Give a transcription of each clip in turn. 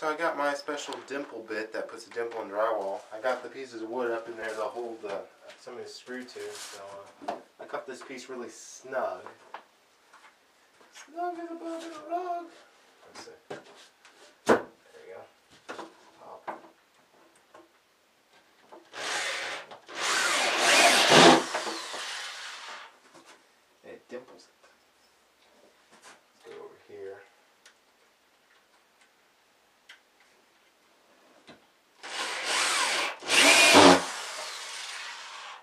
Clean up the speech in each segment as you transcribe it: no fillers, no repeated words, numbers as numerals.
So I got my special dimple bit that puts a dimple in drywall. I got the pieces of wood up in there to hold some of the screw to. So I cut this piece really snug. Snug as a bug in a rug. Let's see. There you go. Pop. It dimples it. Let's go over here.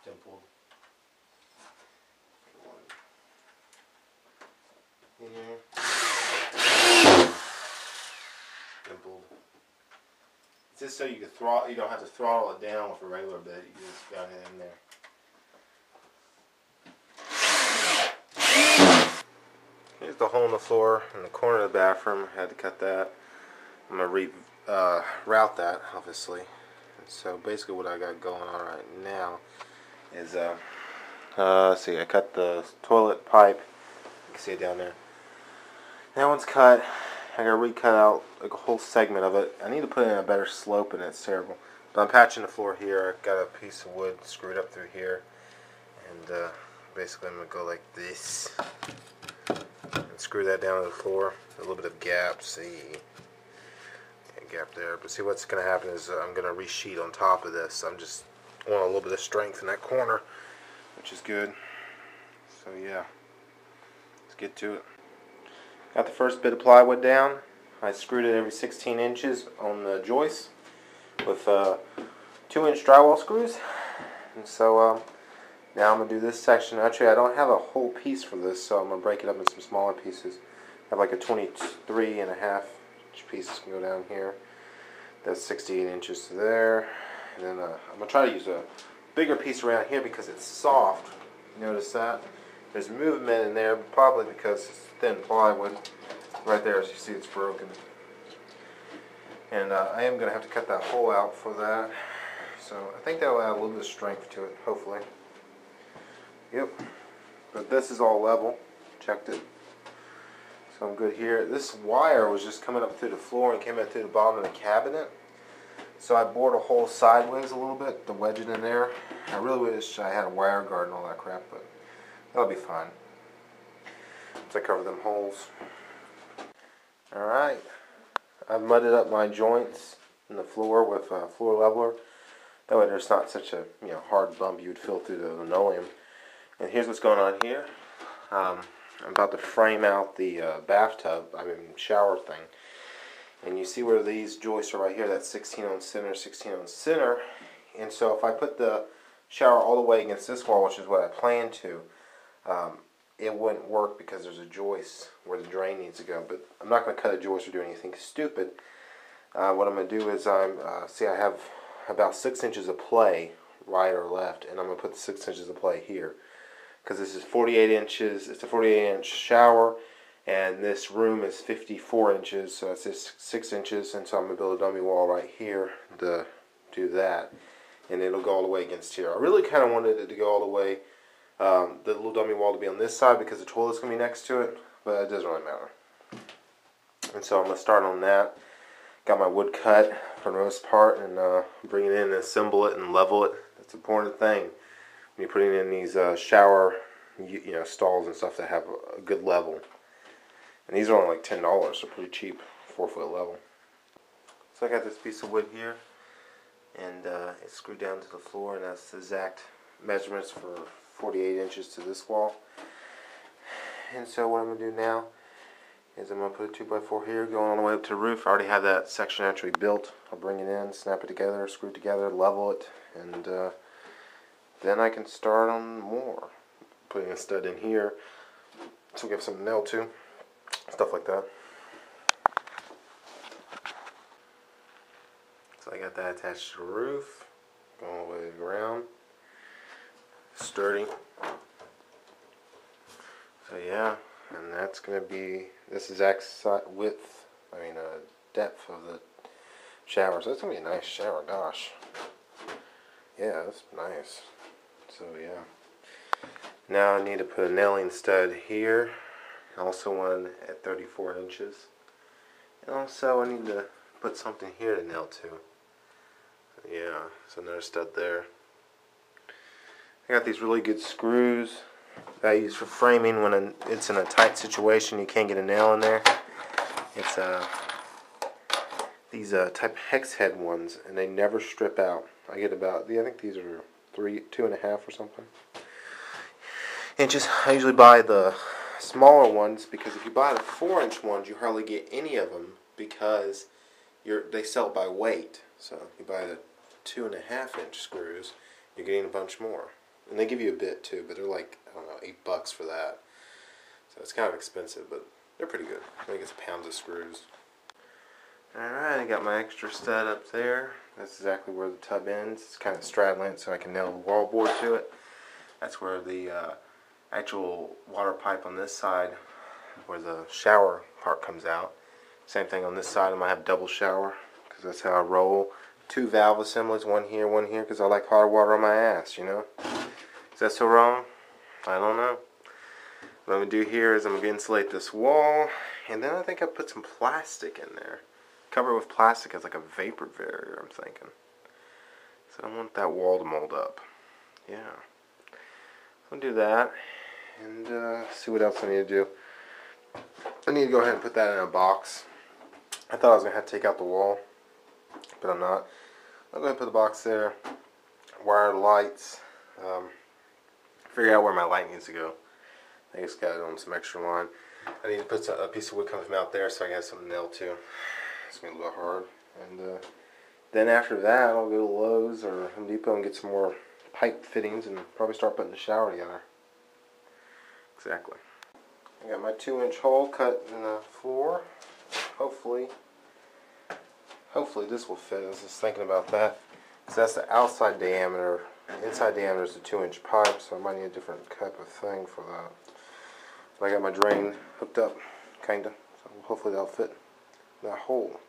Dimpled. Dimpled. It's just so you can throttle. You don't have to throttle it down with a regular bit. You just got it in there. Here's the hole in the floor in the corner of the bathroom. I had to cut that. I'm gonna route that, obviously. And so basically, what I got going on right now is let's see. I cut the toilet pipe. You can see it down there. That one's cut. I gotta recut out like a whole segment of it. I need to put in a better slope, and it's terrible. But I'm patching the floor here. I've got a piece of wood screwed up through here, and basically I'm gonna go like this and screw that down to the floor. A little bit of gap. See, gap there. But see, what's gonna happen is I'm gonna resheet on top of this. I'm just want a little bit of strength in that corner, which is good. So yeah, let's get to it. Got the first bit of plywood down. I screwed it every 16 inches on the joist with 2-inch drywall screws. And so now I'm going to do this section. Actually, I don't have a whole piece for this, so I'm going to break it up into some smaller pieces. I have like a 23.5-inch piece can go down here. That's 68 inches to there. And then I'm going to try to use a bigger piece around here because it's soft. Notice that? There's movement in there, probably because it's thin plywood. Right there, as you see, it's broken. And I am going to have to cut that hole out for that. So I think that will add a little bit of strength to it, hopefully. Yep. But this is all level. Checked it. So I'm good here. This wire was just coming up through the floor and came up through the bottom of the cabinet. So I bored a hole sideways a little bit to wedge it in there. I really wish I had a wire guard and all that crap, but that'll be fine. Once I cover them holes. Alright. I've mudded up my joints in the floor with a floor leveler. That way there's not such a hard bump you would feel through the linoleum. And here's what's going on here. I'm about to frame out the shower thing. And you see where these joists are right here. That's 16 on center, 16 on center. And so if I put the shower all the way against this wall, which is what I plan to, it wouldn't work because there's a joist where the drain needs to go. But I'm not going to cut a joist or do anything stupid. What I'm going to do is I have about 6 inches of play right or left, and I'm going to put the 6 inches of play here because this is 48 inches. It's a 48-inch shower, and this room is 54 inches, so it's just 6 inches. And so I'm going to build a dummy wall right here to do that, and it'll go all the way against here. I really kind of wanted it to go all the way. The little dummy wall to be on this side because the toilet's going to be next to it, but it doesn't really matter. And so I'm going to start on that. Got my wood cut for the most part, and bring it in and assemble it and level it. That's an important thing when you're putting in these shower stalls and stuff that have a good level. And these are only like $10, so pretty cheap, 4-foot level. So I got this piece of wood here, and it's screwed down to the floor, and that's the exact measurements for 48 inches to this wall. And so what I'm going to do now is I'm going to put a 2x4 here going all the way up to the roof. I already have that section actually built. I'll bring it in, snap it together, screw it together, level it, and then I can start on more. Putting a stud in here so we have something to nail to. Stuff like that. So I got that attached to the roof, going all the way to the ground. Sturdy. So yeah, and that's going to be this exact depth of the shower. So it's going to be a nice shower, gosh. Yeah, that's nice. So yeah. Now I need to put a nailing stud here. Also one at 34 inches. And also I need to put something here to nail to. Yeah, so another stud there. I got these really good screws that I use for framing when it's in a tight situation. You can't get a nail in there. It's these type hex head ones, and they never strip out. I get about, I think these are 2.5 or something. And I usually buy the smaller ones, because if you buy the 4-inch ones, you hardly get any of them because they sell by weight. So if you buy the 2.5-inch screws, you're getting a bunch more. And they give you a bit too, but they're like, I don't know, $8 for that. So it's kind of expensive, but they're pretty good. I think it's pounds of screws. Alright, I got my extra stud up there. That's exactly where the tub ends. It's kind of straddling it so I can nail the wallboard to it. That's where the actual water pipe on this side, where the shower part comes out. Same thing on this side. I might have double shower because that's how I roll. 2 valve assemblies, one here, because I like hot water on my ass, you know. Is that so wrong? I don't know. What I'm going to do here is I'm going to insulate this wall, and then I think I'll put some plastic in there. Cover it with plastic as like a vapor barrier, I'm thinking. So I don't want that wall to mold up. Yeah. I'll do that, and see what else I need to do. I need to go ahead and put that in a box. I thought I was going to have to take out the wall, but I'm not. I'll go ahead and put the box there, wire the lights, figure out where my light needs to go. I just got it on some extra line. I need to put a piece of wood coming from out there so I can have something nailed to. It's going to be a little hard. And then after that, I'll go to Lowe's or Home Depot and get some more pipe fittings and probably start putting the shower together. Exactly. I got my 2-inch hole cut in the floor. Hopefully this will fit. I was just thinking about that. Because that's the outside diameter. The inside diameter is a 2-inch pipe, so I might need a different type of thing for that. But I got my drain hooked up, kinda. So hopefully that'll fit that hole.